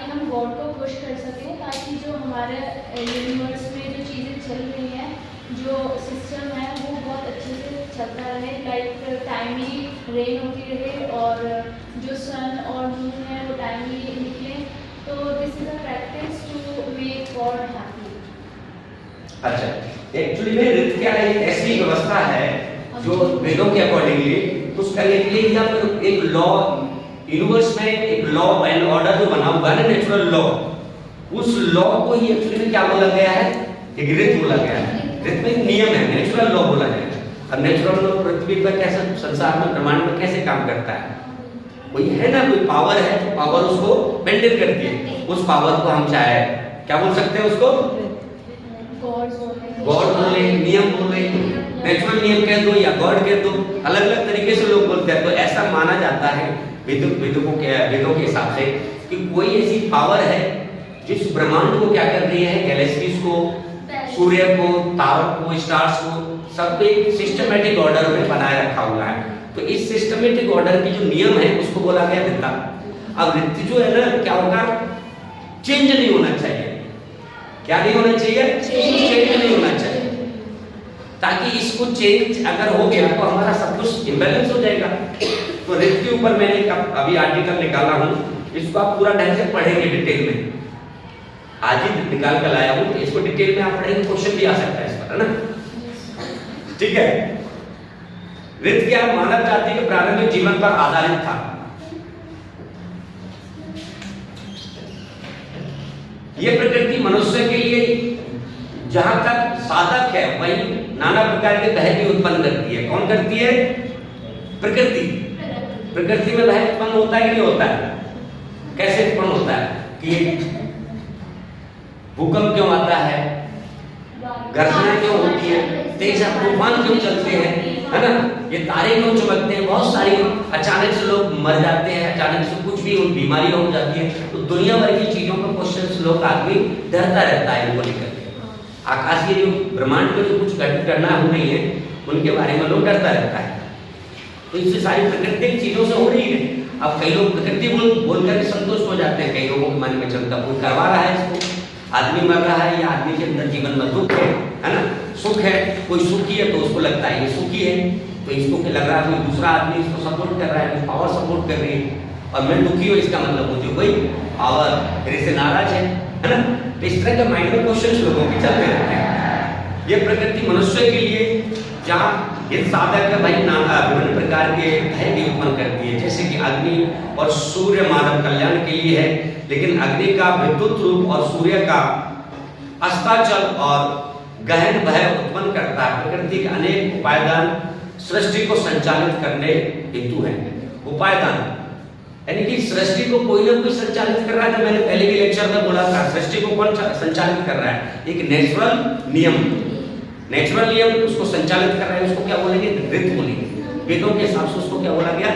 हम गॉड को खुश कर सकें, ताकि जो हमारे यूनिवर्स में जो चीज़ें चल रही हैं, जो सिस्टम है वो बहुत अच्छे से चलता रहे, लाइक टाइमली रेन होती रहे और जो सन और मून है वो टाइमली निकले। तो this is a practice to make God happy. अच्छा, एक्चुअली में ऋत क्या है, ऐसी व्यवस्था है जो वेदों के अकॉर्डिंगली कुछ करने के लिए यहाँ पर एक लॉ, यूनिवर्स में एक लॉ एंड ऑर्डर जो बना हुआ है ना, नेचुरल लॉ, उस लॉ को ही एक्चुअली में क्या बोला गया है, एक ऋत बोला गया है। ऋत में एक नियम है, नेचुरल लॉ बोला गया है। अब नेचुरल लॉ पृथ्वी पर कैसे, संसार में, ब्रह्मांड में कैसे काम करता है, कोई है ना, कोई पावर है, तो पावर उसको मेंटेन करती है। उस पावर को हम चाहे क्या बोल सकते हैं, उसको गॉड बोले, नियम बोले, नेचुरल नियम कह दो या गॉड कह दो, अलग अलग तरीके से लोग बोलते हैं। तो ऐसा माना जाता है वेदों के हिसाब से कि कोई ऐसी पावर है जिस ब्रह्मांड को क्या कर रही है, गैलेक्सीज को, सूर्य को, तारों को, स्टार्स को, सबको एक सिस्टमैटिक ऑर्डर में बनाए रखा हुआ है। तो इस सिस्टमैटिक ऑर्डर की जो नियम है उसको बोला गया ऋता। अब ऋत जो है ना, क्या होगा, चेंज नहीं होना चाहिए। क्या नहीं होना चाहिए, चेंज नहीं होना चाहिए, ताकि इसको चेंज अगर हो गया तो हमारा सब कुछ इम्बैलेंस हो जाएगा। तो ऋत के ऊपर मैंने अभी आर्टिकल निकाला हूं, इसको आप पूरा ढंग से पढ़ेंगे डिटेल में, आज ही निकाल कर लाया हूं। तो इसको डिटेल में आप पढ़ेंगे, क्वेश्चन भी आ सकता है इस पर, है ना, ठीक है। ऋत क्या मानव जाति के प्रारंभिक जीवन पर आधारित था। यह प्रकृति मनुष्य के लिए जहां तक साधक है, वही नाना प्रकार के भय भी उत्पन्न करती है। कौन करती है, प्रकृति। प्रकृति में भय उत्पन्न होता है कि नहीं होता है, कैसे उत्पन्न होता है कि भूकंप क्यों आता है, गर्जना क्यों होती है, तेज तूफान क्यों चलते हैं, है ना, ये तारे क्यों चमकते हैं, बहुत सारी अचानक से लोग मर जाते हैं, अचानक से कुछ भी बीमारी हो जाती है। तो दुनिया भर की चीजों का क्वेश्चन लोग, आदमी डरता रहता है इनको लेकर। आकाश के जो ब्रह्मांड में जो कुछ घटना हो रही है उनके बारे में लोग डरता रहता है। तो इससे सारी प्राकृतिक चीजों से हो रही है। अब कई लोग प्रकृति बोल करके संतुष्ट हो जाते हैं, कई लोगों के मन में चलता, कोई करवा रहा है इसको, आदमी मर रहा है या आदमी के अंदर जीवन में दुख है ना, सुख है, कोई सुखी है तो उसको लगता है ये सुखी है, तो इसको क्या लग रहा है, कोई दूसरा आदमी इसको सपोर्ट कर रहा है, कोई पावर सपोर्ट कर रही है, और मैं दुखी हूँ, इसका मतलब मुझे कोई पावर मेरे से नाराज है ना। तो इस तरह के माइंड में क्वेश्चन लोगों के चलते रहते हैं। ये प्रकृति मनुष्य के लिए जहाँ ये साधक है भाई, विभिन्न प्रकार के भय भी उत्पन्न करती है, जैसे कि अग्नि और सूर्य मानव कल्याण के लिए है, लेकिन अग्नि का विद्युत रूप और सूर्य का अस्ताचल और गहन भय उत्पन्न करता है। प्रकृति के अनेक उपायदान सृष्टि को संचालित करने हेतु है। उपायदान यानी कि सृष्टि को कोई ना कोई संचालित कर रहा है। तो मैंने पहले के लेक्चर में बोला था, सृष्टि को कौन संचालित कर रहा है, एक नेचुरल नियम, नेचुरल नियम उसको संचालित कर रहा है, उसको क्या बोलेंगे, ऋत बोलेंगे। वेदों के हिसाब से उसको क्या बोला गया,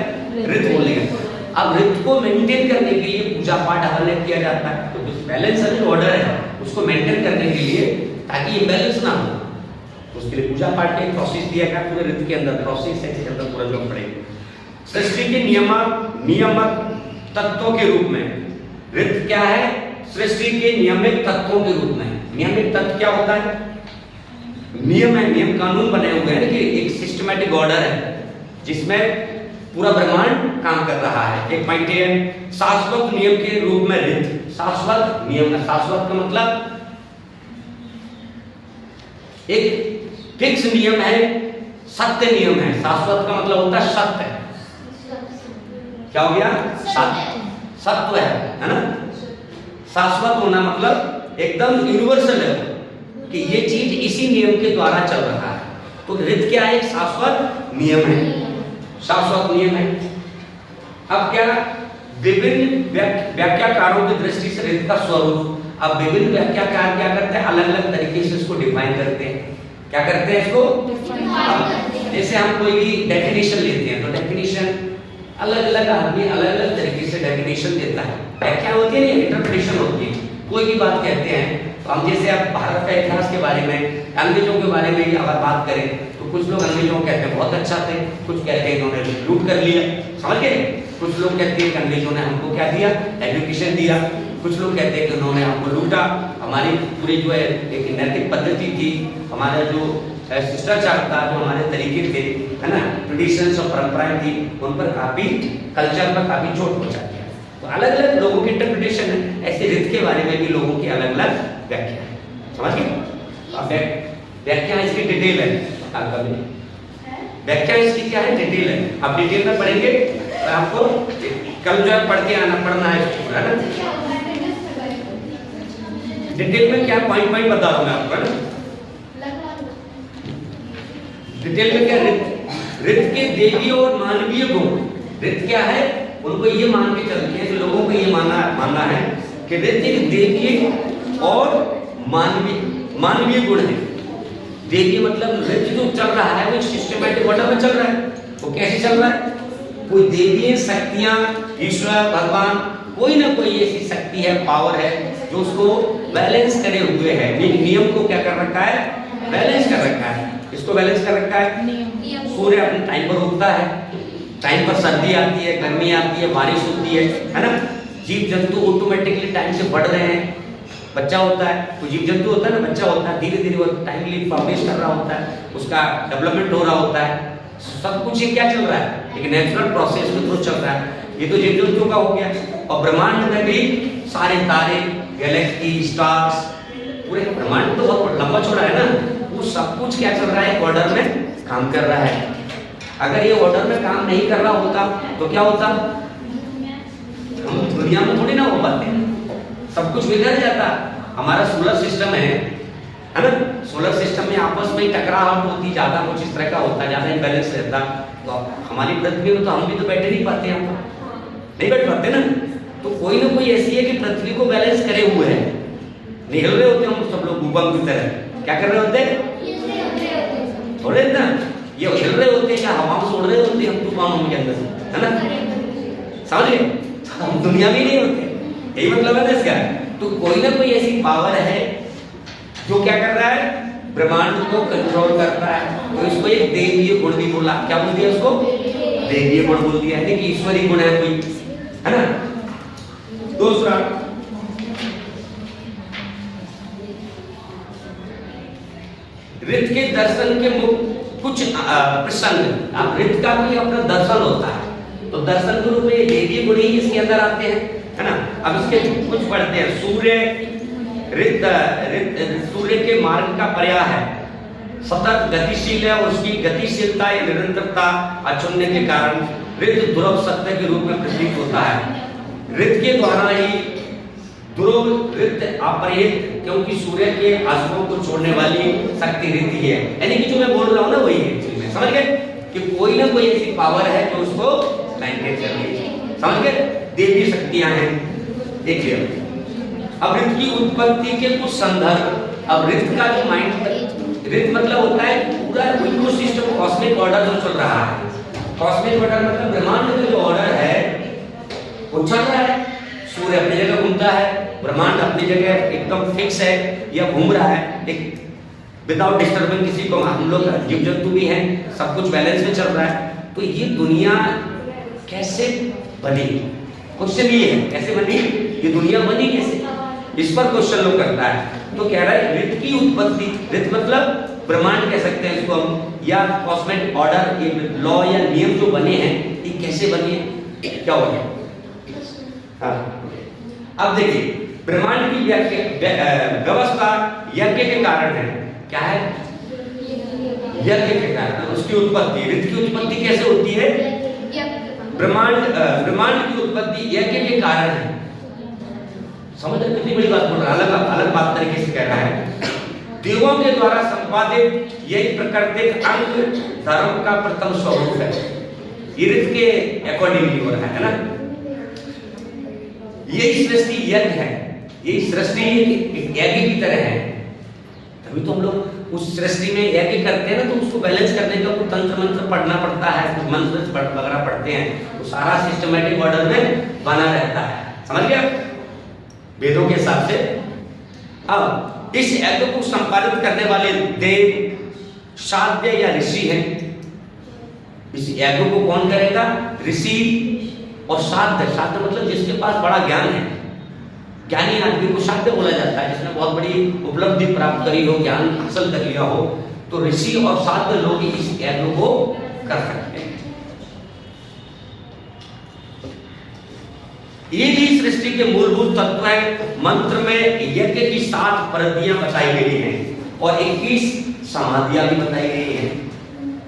ऋत बोलेंगे। अब ऋत को मेंटेन करने के लिए पूजा पाठ हवन किया जाता है। तो बैलेंस एंड ऑर्डर है, उसको मेंटेन करने के लिए, ताकि इम्बैलेंस ना हो, उसके लिए पूजा पाठ का एक प्रोसेस दिया गया पूरे ऋत के अंदर, प्रोसेस है इसके अंदर पूरा जो पड़ेगा। सृष्टि के नियामक तत्वों के रूप में ऋत क्या है, सृष्टि के नियमित तत्वों के रूप में। नियमित तत्व क्या होता है, नियम है, नियम कानून बने हुए हैं कि एक सिस्टमैटिक ऑर्डर है जिसमें पूरा ब्रह्मांड काम कर रहा है। एक पॉइंट है शाश्वत नियम के रूप में ऋत। शाश्वत नियम, शाश्वत का मतलब एक फिक्स नियम है, सत्य नियम है। शाश्वत का मतलब होता है सत्य। क्या हो गया, सत्य है ना। शाश्वत होना मतलब एकदम यूनिवर्सल है कि ये चीज इसी नियम के द्वारा चल रहा है। तो ऋत क्या है, एक शाश्वत नियम है, शाश्वत नियम है। अब क्या, विभिन्न व्याख्याकारों की दृष्टि से ऋत का स्वरूप, अब विभिन्न व्याख्याकार क्या करते हैं, अलग अलग तरीके से इसको डिफाइन करते हैं। क्या करते हैं इसको, जैसे हम कोई भी डेफिनेशन लेते हैं तो डेफिनेशन अलग अलग आदमी अलग अलग तरीके से डेफिनेशन देता है। व्याख्या होती है ना, इंटरप्रिटेशन होती है। कोई भी बात कहते हैं तो हम, जैसे आप भारत का इतिहास के बारे में, अंग्रेजों के बारे में अगर बात करें तो कुछ लोग अंग्रेजों को कहते हैं बहुत अच्छा थे, कुछ कहते हैं इन्होंने लूट कर लिया, समझ गए। कुछ लोग कहते हैं कि अंग्रेजों ने हमको क्या दिया, एजुकेशन दिया, कुछ लोग कहते हैं कि उन्होंने हमको लूटा, हमारी पूरी जो है एक नैतिक पद्धति थी, हमारा जो शिष्टाचार था, जो हमारे तरीके थे, है ना, ट्रेडिशंस और परंपराएं थी, उन पर काफी कल्चर पर काफी चोट पहुंचाती है। तो अलग अलग लोगों की इंटरप्रिटेशन है, ऐसे रित के बारे में भी लोगों की अलग अलग व्याख्या है, समझ गए? व्याख्या इसकी डिटेल है, व्याख्या इसकी क्या है, डिटेल है। आप डिटेल में पढ़ेंगे तो आपको कल जो है पढ़ के आना पढ़ना है ना। डिटेल में क्या पॉइंट बता रहा हूं मैं आपको, है ना। डिटेल में क्या, रित के देवी और मानवीय गुण। रित क्या है, उनको ये मान के चलते हैं, लोगों को ये मानना है कि रित एक देवीय और मानवीय गुण है। देवीय मतलब रित जो चल रहा है वो सिस्टमैटिक ऑर्डर में चल रहा है। वो कैसे चल रहा है, कोई देवीय शक्तियां, ईश्वर भगवान, कोई ना कोई ऐसी शक्ति है, पावर है जो उसको बैलेंस करे हुए है, नियम को क्या कर रखा है, बैलेंस कर रखा है। इसको बैलेंस कर रखा है। सूर्य अपने टाइम पर उगता है, टाइम पर सर्दी आती है, गर्मी आती है, बारिश होती है ना। जीव जंतु ऑटोमेटिकली टाइम से बढ़ रहे हैं, बच्चा होता है, तो जीव जंतु होता है ना, बच्चा होता है, धीरे धीरे वो टाइमली फॉर्मेशन कर रहा होता है, उसका डेवलपमेंट हो रहा होता है। सब कुछ ये क्या चल रहा है, एक नेचुरल प्रोसेस के थ्रू चल रहा है। ये तो जीव जंतु का हो गया। और ब्रह्मांड में भी सारे तारे, गैलेक्सी, स्टार्स, पूरे ब्रह्मांड तो बहुत लंबा चौड़ा है ना, वो सब कुछ क्या चल रहा है, ऑर्डर में काम कर रहा है। अगर ये ऑर्डर में काम नहीं कर रहा होता तो क्या होता, हम दुनिया में थोड़ी ना हो पाते, सब कुछ बिगड़ जाता। हमारा सोलर सिस्टम है ना, सोलर सिस्टम में आपस में टकराव होती, ज्यादा कुछ इस तरह का होता, ज्यादा इम्बैलेंस रहता, तो हमारी पृथ्वी में तो हम भी तो बैठे नहीं पाते, हम नहीं बैठ पाते ना। तो कोई ना कोई ऐसी है कि पृथ्वी को बैलेंस करे हुए है, निकल रहे होते हम सब लोग भूकंप की तरह, क्या कर रहे होते, हो रहे ना, ये हिल रहे होते या हवाओं से उड़ रहे होते हम तूफानों के अंदर, है ना, समझ गए? हम दुनिया में नहीं होते, यही मतलब है ना इसका। तो कोई ना कोई ऐसी पावर है जो क्या कर रहा है, ब्रह्मांड को कंट्रोल कर रहा है। तो इसको एक देवीय गुण भी बोला, क्या बोल दिया उसको, देवीय गुण बोल दिया, है कि ईश्वरीय गुण है कोई, है ना। दूसरा, रित के दर्शन के कुछ प्रसंग, अब रित का भी अपना दर्शन होता है, तो दर्शन के रूप में देवीय गुण ही इसके अंदर आते हैं, है ना। अब इसके कुछ पढ़ते हैं। सूर्य सूर्य के मार्ग का पर्याय है, सतत गतिशील है और उसकी गतिशीलता या निरंतरता अचुन्य के कारण रित ध्रुव सत्य के रूप में प्रतीत होता है। रित के द्वारा ही ध्रुव रित अपरिहित, क्योंकि सूर्य के अशुभों को छोड़ने वाली शक्ति रित ही है। यानी कि जो मैं बोल रहा हूँ ना वही है, समझ गए कि कोई ना कोई ऐसी पावर है जो उसको मेंटेन कर रही है, समझ गए। देवी शक्तियां हैं, एक क्लियर। अब रित की उत्पत्ति के कुछ संदर्भ। अब रित का जो माइंड, रित मतलब होता है पूरा इकोसिस्टम, कॉस्मिक ऑर्डर जो चल रहा है। कॉस्मिक ऑर्डर मतलब ब्रह्मांड में जो ऑर्डर है वो चल रहा है। सूर्य अपनी जगह घूमता है, ब्रह्मांड अपनी जगह एकदम फिक्स है या घूम रहा है, एक विदाउट डिस्टर्बिंग किसी को। हम लोग जीव जंतु भी हैं, सब कुछ बैलेंस में चल रहा है। तो ये दुनिया कैसे बनी, क्वेश्चन ये है, कैसे बनी ये दुनिया, बनी कैसे, इस पर क्वेश्चन लोग करता है। तो कह रहा है रित की उत्पत्ति, रित मतलब ब्रह्मांड कह सकते हैं इसको हम, या कॉस्मिक ऑर्डर, ये लॉ या नियम जो बने हैं ये कैसे बने, क्या हो गया। हाँ, अब देखिए ब्रह्मांड की व्यवस्था यज्ञ के कारण है। क्या है, यज्ञ के कारण उसकी उत्पत्ति। रित की उत्पत्ति कैसे होती है, ब्रह्मांड की उत्पत्ति यज्ञ के कारण है। समझ रहे, कितनी बड़ी बात बोल रहा है, अलग बात तरीके से कह रहा है। देवों के द्वारा संपादित यही प्राकृतिक अंग धर्म का प्रथम स्वरूप है। ये रित के अकॉर्डिंगली हो रहा है ना। यही सृष्टि यज्ञ है, यही सृष्टि यज्ञ की तरह है। तभी तो हम लोग उस सृष्टि में यज्ञ करते हैं ना, तो उसको बैलेंस करने का कुछ तंत्र मंत्र पढ़ना पड़ता है, कुछ मंत्र वगैरह पढ़ते हैं, तो सारा सिस्टमैटिक ऑर्डर में बना रहता है, समझ गया, वेदों के हिसाब से। अब इस यज्ञ को संपादित करने वाले देव साध्य या ऋषि हैं। इस यज्ञ को कौन करेगा, ऋषि और साध्य। साध्य मतलब जिसके पास बड़ा ज्ञान है, ज्ञानी आदमी को शाक्य बोला जाता है, जिसने बहुत बड़ी उपलब्धि प्राप्त करी हो, ज्ञान हासिल कर लिया हो, तो ऋषि और साध्य लोग ही इस यज्ञ को कर सकते हैं। ये भी सृष्टि के मूलभूत तत्व है। मंत्र में यज्ञ की 7 परिधियां बताई गई हैं और 21 समाधियां भी बताई गई हैं।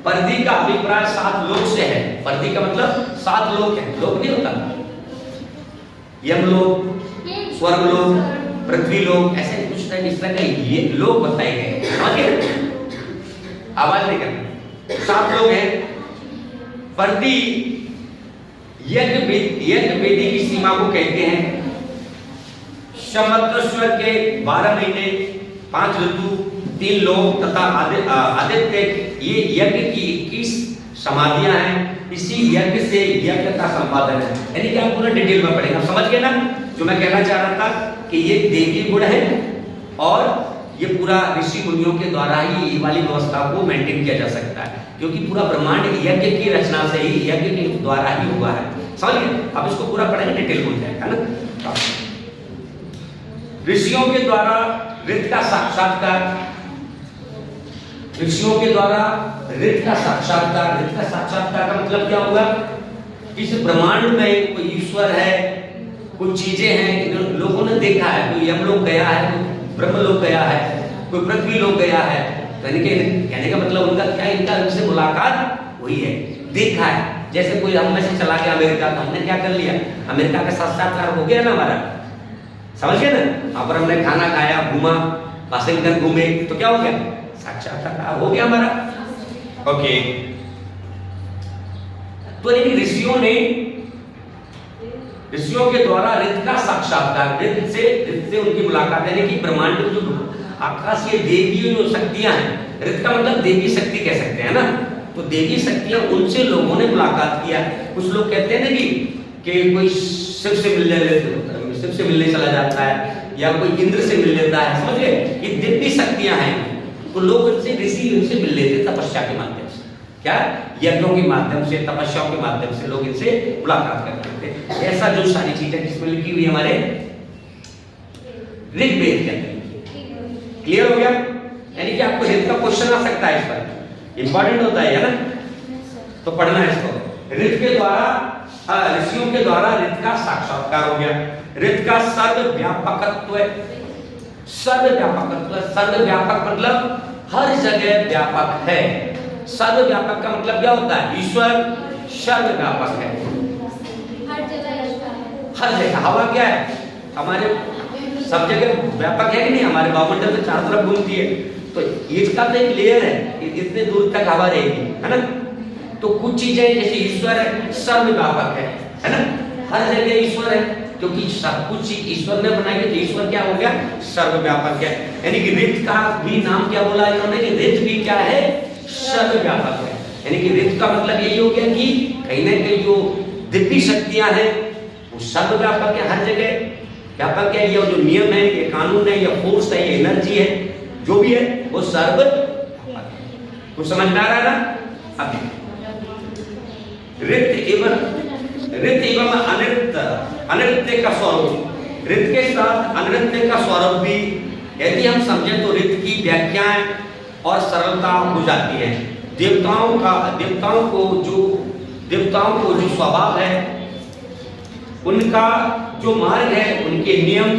परिधि का अभिप्राय 7 लोक से है। परिधि का मतलब 7 लोक है, लोक नहीं होता, यमलोक, स्वर्गलोक, पृथ्वीलोक, ऐसे कुछ इस तरह के ये लोक बताए गए। समझिए, आवाज नहीं करना। 7 लोग हैं। परिधि यज्ञ वेदी की सीमा को कहते हैं। समत्वस्वर के 12 महीने, 5 ऋतु, 3 लोक तथा आदित्य, ये यज्ञ की 21 समाधियां हैं। इसी यज्ञ से यज्ञ का संपादन है। यानी कि आप पूरा डिटेल में पढ़ेंगे। आप समझ गए ना जो मैं कहना चाह रहा था कि ये देवी गुण है और ये पूरा ऋषि मुनियों के द्वारा ही ये वाली व्यवस्था को मेंटेन किया जा सकता है, क्योंकि पूरा ब्रह्मांड यज्ञ की रचना से ही, यज्ञ के द्वारा ही हुआ है। समझ गए? अब इसको पूरा पढ़ेंगे, डिटेल हो जाएगा ना। ऋषियों के द्वारा ऋत का साक्षात्कार, ऋषियों के द्वारा ऋत का साक्षात्कार। ऋत का साक्षात्कार का मतलब क्या होगा? इस ब्रह्मांड में कोई ईश्वर है, कुछ चीजें हैं, लोगों ने देखा है। कोई यमलोक गया है, कोई ब्रह्मलोक गया है, कोई पृथ्वी लोक गया है। कहने का मतलब उनका क्या, इनका उनसे मुलाकात हुई है, देखा है। जैसे कोई हम में से चला गया अमेरिका, तो हमने क्या कर लिया, अमेरिका का साक्षात्कार हो गया ना हमारा। समझ गए ना? वहां पर हमने खाना खाया, घूमा, वाशिंगटन घूमे, तो क्या हो गया, साक्षात्कार हो गया हमारा। ओके, तो ऋषियों के द्वारा ऋत का साक्षात्कार, ऋत से उनकी मुलाकात, यानी कि ब्रह्मांड में जो आकाशीय देवी जो शक्तियां हैं, ऋत का मतलब देवी शक्ति कह सकते हैं ना, तो देवी शक्तियां, उनसे लोगों ने मुलाकात किया। कुछ लोग कहते हैं ना कि कोई शिव से मिलने चला जाता है, या कोई इंद्र से मिल लेता है। समझ गए? ये दिव्य शक्तियां हैं, तो लोग उनसे, ऋषि उनसे मिल लेते तपस्या के माध्यम से। क्या? यज्ञों के माध्यम से, तपस्याओं के माध्यम से लोग इनसे मुलाकात करते थे। ऐसा जो सारी चीजें जिसमें लिखी हुई हमारे ऋग्वेद के अंदर। क्लियर हो गया? यानी कि आपको ऋत का क्वेश्चन आ सकता है, इस पर इंपॉर्टेंट होता है ना, तो पढ़ना है इसको। ऋत के द्वारा, ऋषियों के द्वारा ऋत का साक्षात्कार हो गया। ऋत का सर्वव्यापकत्व, सर्वव्यापक मतलब हर जगह व्यापक है। सर्वव्यापक का मतलब क्या होता है? ईश्वर सर्वव्यापक है, हर जगह। हवा क्या है? हमारे सब जगह व्यापक है कि नहीं? हमारे वायुमंडल में चारों तरफ घूमती है, तो इसका तो एक लेयर है, इतने दूर तक हवा रहेगी, है ना। तो कुछ चीजें जैसे ईश्वर है, सर्वव्यापक है ना, हर जगह ईश्वर है, क्योंकि सब कुछ ईश्वर ने बनाई है, तो ईश्वर क्या हो गया? सर्वव्यापक है। यानी कि ऋत का भी नाम क्या बोला इन्होंने कि ऋत भी क्या है? सर्वव्यापक है। यानी कि ऋत का मतलब यही हो गया कि कहीं ना कहीं जो दिव्य शक्तियां हैं वो सर्वव्यापक है, हर जगह व्यापक है। ये जो नियम है, ये कानून है, ये फोर्स है, ये एनर्जी है, जो भी है वो सर्वव्यापक है। कुछ समझ में आ रहा है ना? अब ऋत एवं अनृत्य का स्वरूप, ऋत के साथ अनृत्य का स्वरूप भी यदि हम समझें तो ऋत की व्याख्याएं और सरलता हो जाती है। देवताओं को जो स्वभाव है, उनका जो मार्ग है, उनके नियम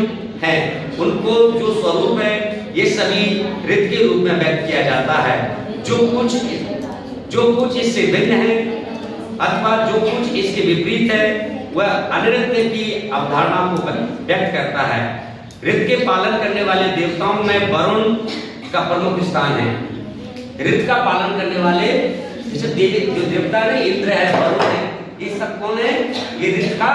है, उनको जो स्वरूप है, ये सभी ऋत के रूप में व्यक्त किया जाता है। जो कुछ इससे भिन्न है अथवा जो कुछ इसके विपरीत है, वह अनृत्य की अवधारणा को व्यक्त करता है। ऋत के पालन करने वाले देवताओं में वरुण का प्रमुख स्थान है। ऋत का पालन करने वाले जैसे जो देवता है, इंद्र है, वरुण है, ये सब कौन है? ये ऋत का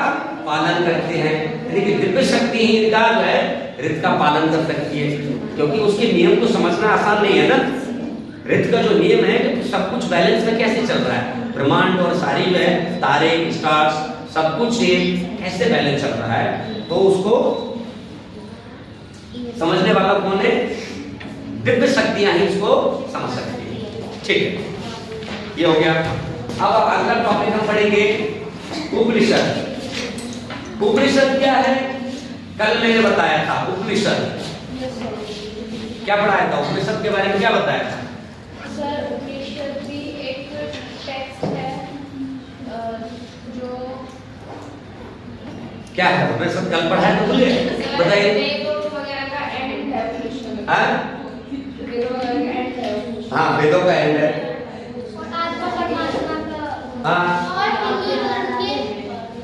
पालन करते हैं। यानी कि दिव्य शक्ति ही इनका जो है ऋत का पालन कर सकती है, क्योंकि उसके नियम को समझना आसान नहीं है ना। ऋत का जो नियम है कि सब कुछ बैलेंस में कैसे चल रहा है, ब्रह्मांड और सारी जो है तारे, स्टार्स, सब कुछ कैसे बैलेंस चल रहा है, तो उसको समझने वाला कौन है? दिव्य शक्तियां ही उसको समझ सकती है। ठीक है, ये हो गया। अब अगला टॉपिक हम पढ़ेंगे उपनिषद। उपनिषद क्या है? कल मैंने बताया था उपनिषद, क्या पढ़ाया था उपनिषद के बारे में, क्या बताया था? सर उपनिषद भी एक टेक्स्ट है जो क्या है उपनिषद? कल पढ़ाया तो भूल गए, बताइए। वेदों वगैरह का एंड है उपनिषद। हाँ वेदों वगैरह का एंड है उपनिषद। हाँ, वेदों का एंड है। आत्मा परमात्मा का हाँ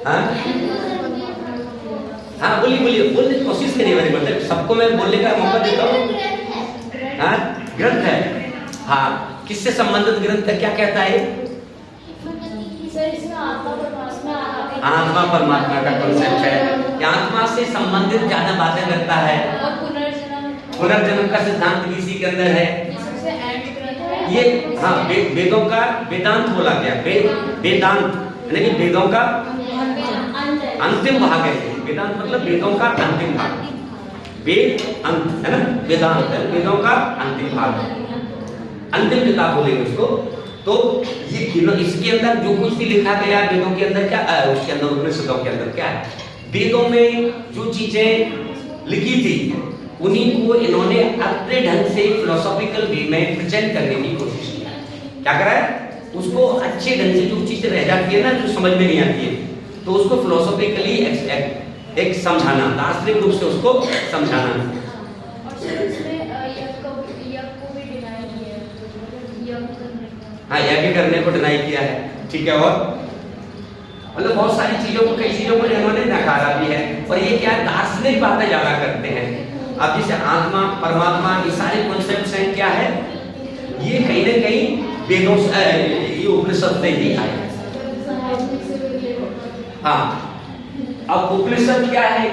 हाँ हाँ, बोलिए बोलिए, बोलने की कोशिश करिए मेरे, मतलब सबको मैं बोलने का मौका देता हूँ। हाँ, ग्रंथ है। हाँ, किससे संबंधित ग्रंथ है, क्या कहता है? सर इसमें आत्मा परमात्मा का कॉन्सेप्ट है। आत्मा से संबंधित ज्यादा बातें करता है और पुनर्जन्म का सिद्धांत भी इसी के अंदर है। ये सबसे एंड ग्रंथ है। ये हाँ, वेदों का वेदांत बोला गया, वेदांत यानी कि वेदों का अंतिम भाग है। वेदांत मतलब वेदों का अंतिम भाग, वेद अंत है ना, वेदांत है वेदों का अंतिम भाग, अंतिम किताब बोलेंगे उसको। तो ये इसके अंदर जो कुछ भी लिखा गया वेदों के अंदर, क्या उसके अंदर उपनिषदों के अंदर क्या है, वेदों में जो चीजें लिखी थी उन्हीं को इन्होंने अपने ढंग से फिलोसॉफिकल वे में प्रेजेंट करने की कोशिश की। क्या करा है, उसको अच्छे ढंग से जो चीजें रह जाती है ना, जो समझ में नहीं आती है, तो उसको फिलोसॉफिकली एक समझाना, दार्शनिक रूप से उसको समझाना। और सर इसमें यज्ञ को भी डिनाई किया है, यज्ञ करने का। हाँ, यज्ञ करने को डिनाई किया है, ठीक है। और मतलब बहुत सारी चीजों को, कई चीजों को इन्होंने नकारा भी है। और ये क्या दार्शनिक बातें ज्यादा करते हैं। अब जैसे आत्मा परमात्मा ये सारे कॉन्सेप्ट्स हैं, क्या है ये कहीं ना कहीं वेदों से, ये उपनिषद से ही आए। हाँ, अब उपनिषद क्या है,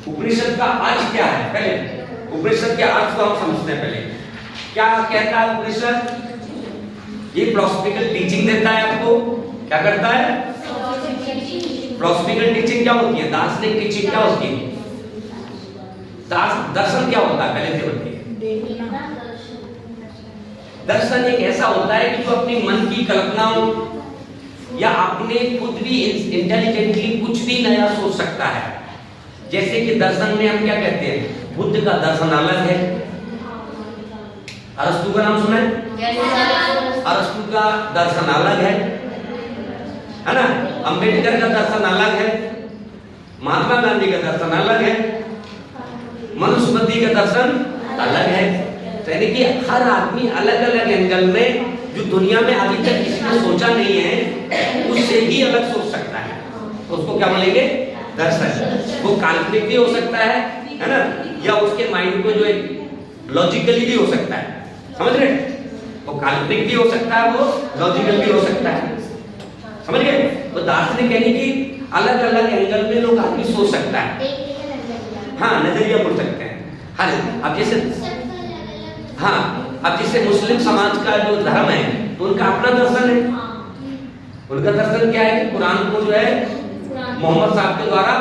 उपनिषद का अर्थ क्या है, पहले उपनिषद के अर्थ को हम समझते हैं। पहले क्या कहता है उपनिषद, ये फिलोसॉफिकल टीचिंग देता है आपको। क्या करता है, फिलोसॉफिकल टीचिंग क्या होती है, दार्शनिक टीचिंग क्या होती है, दर्शन क्या होता है, पहले से बताइए। दर्शन एक ऐसा होता है कि जो अपनी मन की कल्पनाओं या अपने खुद भी इंटेलिजेंटली कुछ भी नया सोच सकता है। जैसे कि दर्शन में हम क्या कहते हैं, बुद्ध का दर्शन अलग है, अरस्तु का नाम सुना है, अरस्तु का दर्शन अलग है ना, अंबेडकर का दर्शन अलग है, महात्मा गांधी का दर्शन अलग है, मनुस्मृति का दर्शन अलग है। तो यानी कि हर आदमी अलग अलग एंगल में, जो दुनिया में अभी तक किसी ने सोचा नहीं है, उससे ही अलग सोच सकता है, तो उसको क्या बोलेंगे, दर्शन। वो काल्पनिक भी हो सकता है ना, या उसके माइंड को जो है लॉजिकली भी हो सकता है, समझ रहे, वो काल्पनिक भी हो सकता है, वो लॉजिकल भी हो सकता है, समझ गए। तो दार्शनिक यानी कि अलग अलग एंगल में लोग आदमी सोच सकता है, हाँ, नजरिया बोल सकते हैं। हाँ, अब जैसे हाँ, अब जैसे मुस्लिम समाज का जो धर्म है, तो उनका अपना दर्शन है। उनका दर्शन क्या है कि कुरान को जो है मोहम्मद साहब के द्वारा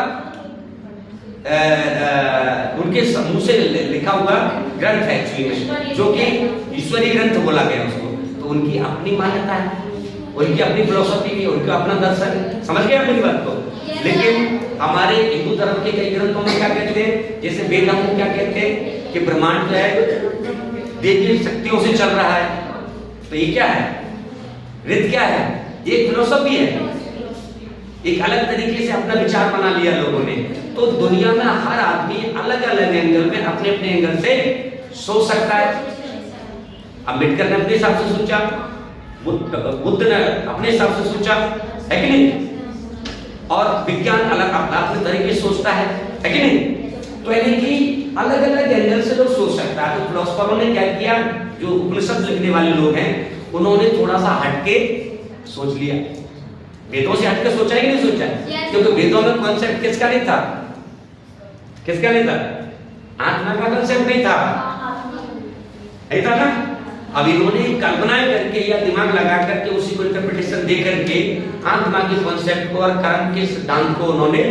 उनके मुंह से लिखा हुआ ग्रंथ है एक्चुअली में, जो कि ईश्वरीय ग्रंथ बोला गया उसको। तो उनकी अपनी मान्यता है, उनकी अपनी फिलोसफी है, उनका अपना दर्शन है, समझ गए अपनी बात को। लेकिन हमारे हिंदू धर्म के कई ग्रंथों में क्या कहते हैं, जैसे वेद हम क्या कहते हैं कि ब्रह्मांड जो है देवी शक्तियों से चल रहा है। तो ये क्या है, ऋत क्या है, ये फिलोसफी है, एक अलग तरीके से अपना विचार बना लिया लोगों ने। तो दुनिया में हर आदमी अलग अलग एंगल में अपने अपने एंगल से सोच सकता है। अम्बेडकर ने अपने हिसाब से सोचा, बुद्ध ने अपने हिसाब से सोचा, है कि नहीं, और विज्ञान अलग अपने तरीके से सोचता है कि नहीं। तो यानी कि अलग अलग एंगल से लोग सोच सकता है। तो फिलोसफरों ने क्या किया, जो उपनिषद लिखने वाले लोग हैं, उन्होंने थोड़ा सा हटके सोच लिया, वेदों से हटके सोचा है कि नहीं सोचा है, क्योंकि वेदों में कॉन्सेप्ट किसका नहीं था, किसका नहीं था, आत्मा का कॉन्सेप्ट नहीं था, नहीं था ना। अब इन्होंने कल्पनाएं करके या दिमाग लगा करके उसी को इंटरप्रिटेशन दे करके आत्मा के कॉन्सेप्ट को और कर्म के सिद्धांत को उन्होंने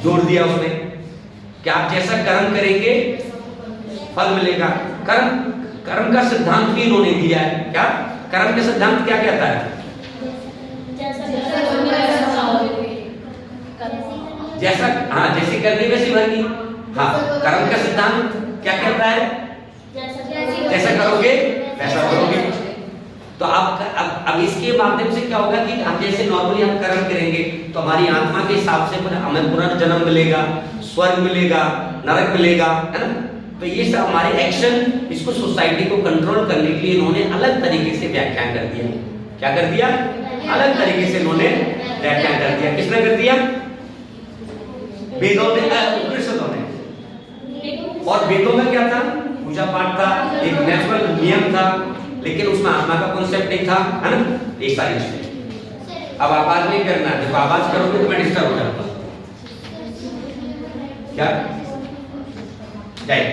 जोड़ दिया उसमें, कि आप जैसा कर्म करेंगे फल मिलेगा। कर्म का सिद्धांत भी इन्होंने दिया है। क्या कर्म का सिद्धांत क्या कहता है, जैसा, हाँ जैसी करनी वैसी भरनी। हाँ, कर्म का सिद्धांत क्या कहता है? जैसा करोगे वैसा भरोगे। तो अब इसके माध्यम से क्या होगा कि हम जैसे नॉर्मली हम कर्म करेंगे तो हमारी आत्मा के हिसाब से हमें पुनर्जन्म मिलेगा, स्वर्ग मिलेगा, नरक मिलेगा, है ना। तो ये सब हमारे एक्शन, इसको सोसाइटी को कंट्रोल करने के लिए इन्होंने अलग तरीके से व्याख्यान कर दिया। क्या कर दिया? अलग तरीके से इन्होंने व्याख्यान कर दिया। किसने कर दिया? वेदों ने, उपनिषदों ने। और वेदों में क्या था? पूजा पाठ था, एक नेचुरल नियम था, लेकिन उसमें आत्मा का कॉन्सेप्ट नहीं था, है ना। ये सारी चीजें। अब आवाज नहीं करना, जब आवाज करोगे तो मैं डिस्टर्ब हो जाऊंगा। क्या जाए?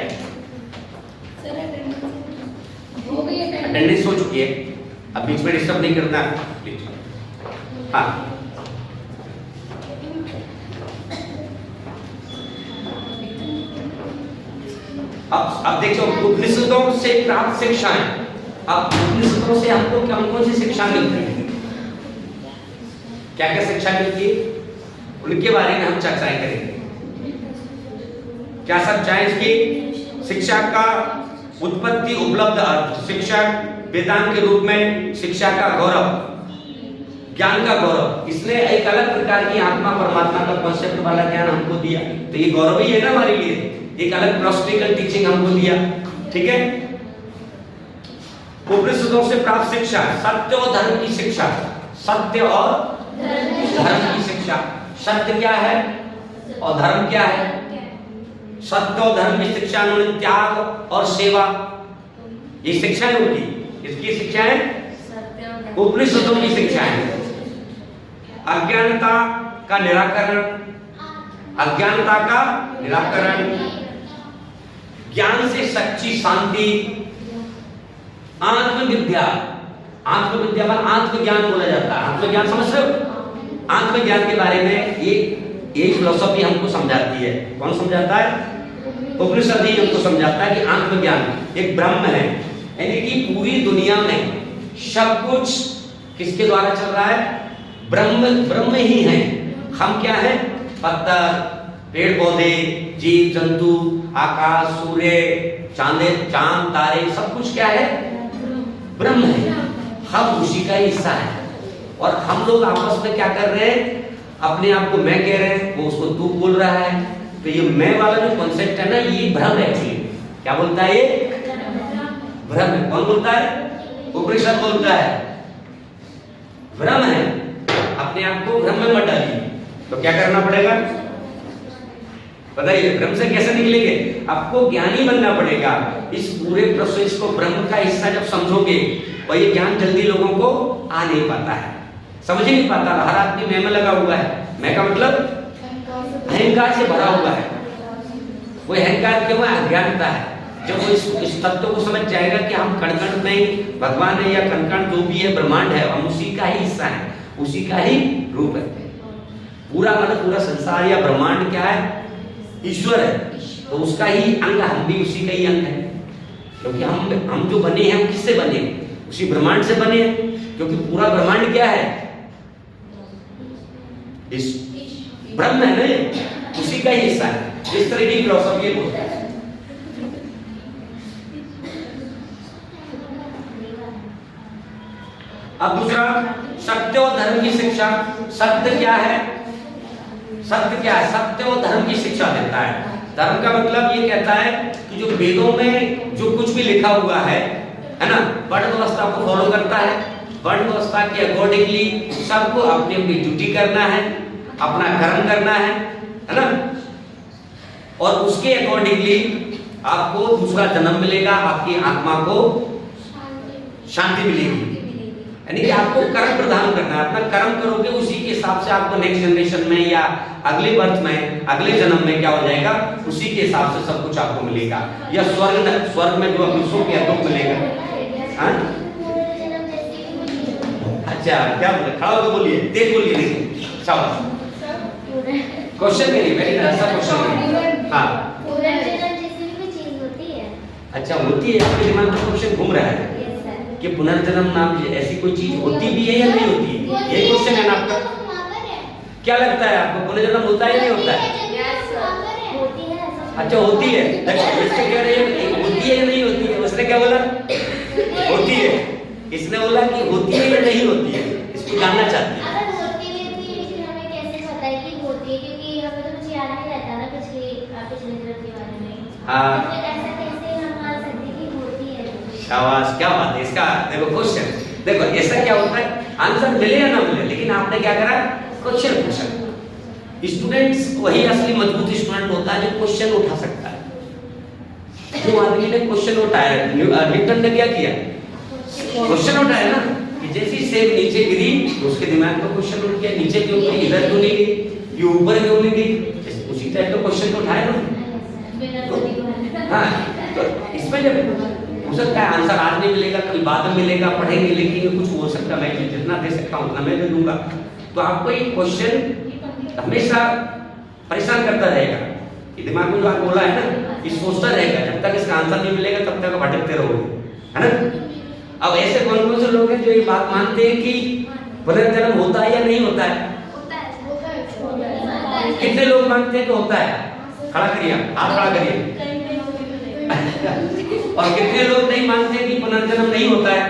अटेंडेंस हो चुकी है, अब बीच में डिस्टर्ब नहीं करना प्लीज। हाँ, अब देखो उपनिषदों से प्राप्त शिक्षाएं। अब उपनिषदों से हमको कौन सी शिक्षा मिलती है, क्या क्या शिक्षा मिलती है, उनके बारे में हम चर्चाएं करेंगे। क्या शिक्षाएं इसकी? शिक्षा का उत्पत्ति, उपलब्ध अर्थ, शिक्षा वेदांत के रूप में, शिक्षा का गौरव, ज्ञान का गौरव। इसने एक अलग प्रकार की आत्मा परमात्मा का कॉन्सेप्ट वाला ज्ञान हमको दिया, तो ये गौरव ही है ना हमारे लिए। एक अलग फिलॉसफिकल टीचिंग हमको दिया, ठीक है। उपनिषदों से प्राप्त शिक्षा, सत्य और धर्म की शिक्षा, सत्य और धर्म की शिक्षा। सत्य क्या है और धर्म क्या है? सत्य और धर्म की शिक्षा उन्होंने त्याग और सेवा, ये शिक्षा है उनकी। इसकी शिक्षा है उपनिषदों की शिक्षा है। अज्ञानता का निराकरण, अज्ञानता का निराकरण, ज्ञान से सच्ची शांति, आत्मविद्या। आत्मविद्या में आत्मज्ञान बोला जाता है। आत्मज्ञान समझ रहे हो? आत्मज्ञान के बारे में ये फिलॉसफी हमको समझाती है। कौन समझाता है? उपनिषद ही हमको समझाता है कि आत्मज्ञान एक ब्रह्म है, यानी कि पूरी दुनिया में सब कुछ किसके द्वारा चल रहा है? ब्रह्म ही है। हम क्या है? पत्थर, पेड़ पौधे, जीव जंतु, आकाश, सूर्य, चांद तारे, सब कुछ क्या है? ब्रह्म है। हम उसी का हिस्सा है। और हम लोग आपस में क्या कर रहे हैं? अपने आप को मैं कह रहे हैं, वो उसको तू बोल रहा है। तो ये मैं वाला जो कॉन्सेप्ट है ना, ये भ्रम है एक्चुअली। क्या बोलता है? ये भ्रम है। कौन बोलता है? उपनिषद बोलता है भ्रम है। अपने आप को भ्रम में मत डालिए। तो क्या करना पड़ेगा बताइए? भ्रम से कैसे निकलेंगे? आपको ज्ञानी बनना पड़ेगा। इस पूरे प्रोसेस को ब्रह्म का हिस्सा जब समझोगे, और ये ज्ञान जल्दी लोगों को आ नहीं पाता है, समझ ही नहीं पाता। हर आदमी मैं लगा हुआ है। मैं का मतलब अहंकार से भरा हुआ है। वो अहंकार क्यों है? अज्ञानता है। जब वो इस तत्व को समझ जाएगा कि हम कण-कण में भगवान है, या कण-कण जो भी है ब्रह्मांड है, हम उसी का ही हिस्सा है, उसी का ही रूप है। पूरा मतलब पूरा संसार या ब्रह्मांड क्या है? ईश्वर है। तो उसका ही अंग, हम भी उसी का ही अंग है। क्योंकि हम जो बने हैं, हम किससे बने? उसी ब्रह्मांड से बने हैं। क्योंकि पूरा ब्रह्मांड क्या है? इस ब्रह्म है ना, उसी का ही हिस्सा है। इस तरह की फिलॉसफी बोलता है। अब दूसरा, सत्य और धर्म की शिक्षा। सत्य क्या है? सत्य क्या है? सत्य और धर्म की शिक्षा देता है। धर्म का मतलब ये कहता है कि जो वेदों में जो कुछ भी लिखा हुआ है ना, वर्ण व्यवस्था को फॉलो करता है। वर्ण व्यवस्था के अकॉर्डिंगली सबको अपनी अपनी ड्यूटी करना है, अपना कर्म करना है ना। और उसके अकॉर्डिंगली आपको दूसरा जन्म मिलेगा, आपकी आत्मा को शांति मिलेगी। यानी कि आपको कर्म प्रदान करना है। अपना कर्म करोगे, उसी के हिसाब से आपको नेक्स्ट जनरेशन में या अगले बर्थ में, अगले जन्म में क्या हो जाएगा, उसी के हिसाब से सब कुछ आपको मिलेगा। या स्वर्ग में जो अभी सुख या दुख मिलेगा। हाँ? अच्छा, क्या बोले? खड़ा होकर बोलिए, तेज बोलिए। देखिए, क्वेश्चन मेरी वेरी अच्छा क्वेश्चन। हाँ, अच्छा होती है। आपके दिमाग में क्वेश्चन घूम रहा है कि पुनर्जन्म नाम ऐसी कोई चीज होती भी है या नहीं होती? ये क्वेश्चन है ना आपका। क्या लगता है आपको, पुनर्जन्म होता है या नहीं होता है? होती है। अच्छा होती है, देखो इससे कह रहे हैं होती है या नहीं होती है, उसने क्या बोला? होती है। इसने बोला कि होती है या नहीं होती है, इसको जानना चाहती है। अगर होती है तो लेकिन हमें कैसे पता है कि होती है, क्योंकि हमें तो कुछ याद नहीं रहता ना पिछले जन्म के बारे में। हाँ। तो ऐसा कैसे हम मान सकते हैं कि होती है? शाबाश, क्या बात है। इसका देखो क्वेश्चन, देखो ऐसा क्या होता है, आंसर मिले या ना मिले, लेकिन आपने क्या करा, क्वेश्चन पूछा। स्टूडेंट्स वही असली मजबूत स्टूडेंट होता है जो क्वेश्चन उठा सकता है। जो आदमी ने क्वेश्चन उठाया, न्यूटन ने क्या किया, क्वेश्चन उठाया ना, कि जैसी सेब नीचे गिरी तो उसके दिमाग में क्वेश्चन उठ गया, नीचे क्यों गिरी, इधर क्यों नहीं गई, ये ऊपर क्यों नहीं गई, उसी टाइप का क्वेश्चन तो उठाया ना। हाँ, तो इसमें जब हो सकता है आंसर आज नहीं मिलेगा, कल बाद में मिलेगा, पढ़ेंगे, लेकिन कुछ हो सकता है, मैं जितना दे सकता हूँ उतना मैं दे दूंगा। तो आपको ये क्वेश्चन हमेशा परेशान करता रहेगा, कि दिमाग में जो आप बोला है ना, ये सोचता रहेगा, जब तक इसका आंसर नहीं मिलेगा तब तक भटकते रहोगे, है ना। अब ऐसे कौन से लोग हैं जो ये बात मानते हैं कि पुनर्जन्म होता है या नहीं होता है? कितने लोग मानते हैं कि होता है? खड़ा करिए, हाथ खड़ा करिए। और कितने लोग नहीं मानते कि पुनर्जन्म नहीं होता है?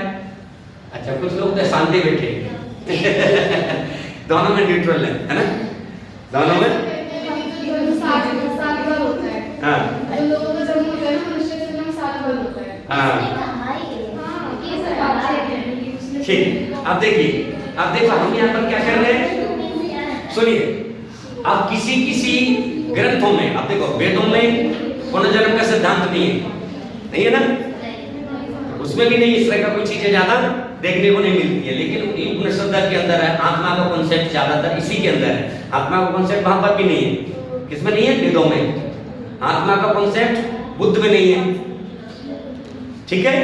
अच्छा, कुछ लोग तो शांति बैठे दोनों में न्यूट्रल है ना, दोनों में। हाँ ठीक। अब देखिए, अब देखो हम यहाँ पर क्या कर रहे हैं, सुनिए। अब किसी ग्रंथों में, अब देखो वेदों में पुनर्जन्म का सिद्धांत नहीं है ना, उसमें भी नहीं इस तरह का कोई चीजें ज्यादा देखने को नहीं मिलती है। लेकिन उपनिषद के अंदर है, आत्मा का कॉन्सेप्ट ज्यादातर इसी के अंदर है। आत्मा का कॉन्सेप्ट वहां पर भी नहीं है, किसमें नहीं है, वेदों में। आत्मा का कॉन्सेप्ट बुद्ध में नहीं है, ठीक है,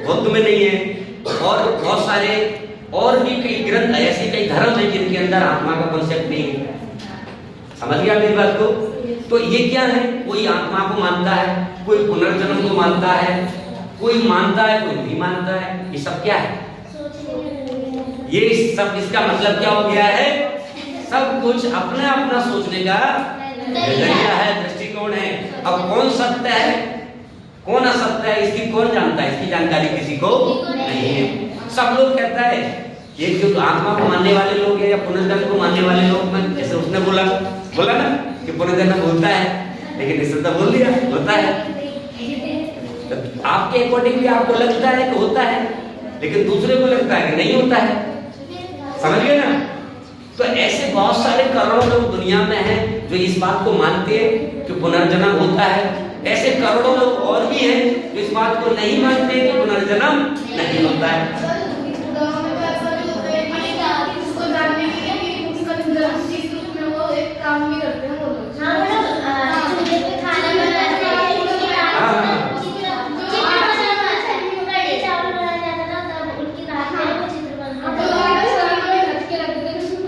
बुद्ध में नहीं है। और बहुत सारे और भी कई ग्रंथ ऐसे कई धर्म है जिनके अंदर आत्मा का कॉन्सेप्ट नहीं है। समझ गया मेरी बात को? तो ये क्या है, कोई आत्मा को मानता है, कोई पुनर्जन्म को मानता है, कोई मानता है, कोई नहीं मानता है। ये सब क्या है, ये सब इसका मतलब क्या हो गया है, सब कुछ अपना अपना सोचने का नजरिया है, दृष्टिकोण है। अब कौन सत्य है कौन असत्य है, इसकी कौन जानता है, इसकी जानकारी किसी को नहीं है। सब लोग कहता है, ये जो आत्मा को मानने वाले लोग हैं या पुनर्जन्म को मानने वाले लोग, जैसे उसने बोला ना कि पुनर्जन्म होता है, लेकिन इसने तो बोल दिया होता है। तो आपके अकॉर्डिंग भी आपको लगता है कि होता है, लेकिन दूसरे को लगता है कि नहीं होता है। समझ गए ना? तो ऐसे बहुत सारे करोड़ों लोग दुनिया में हैं जो इस बात को मानते हैं कि पुनर्जन्म होता है। ऐसे करोड़ों लोग और भी हैं जो इस बात को नहीं मानते कि पुनर्जन्म नहीं होता है। उसको जानने के लिए उसका जन्म जिस रूप में वो एक काम भी करते हैं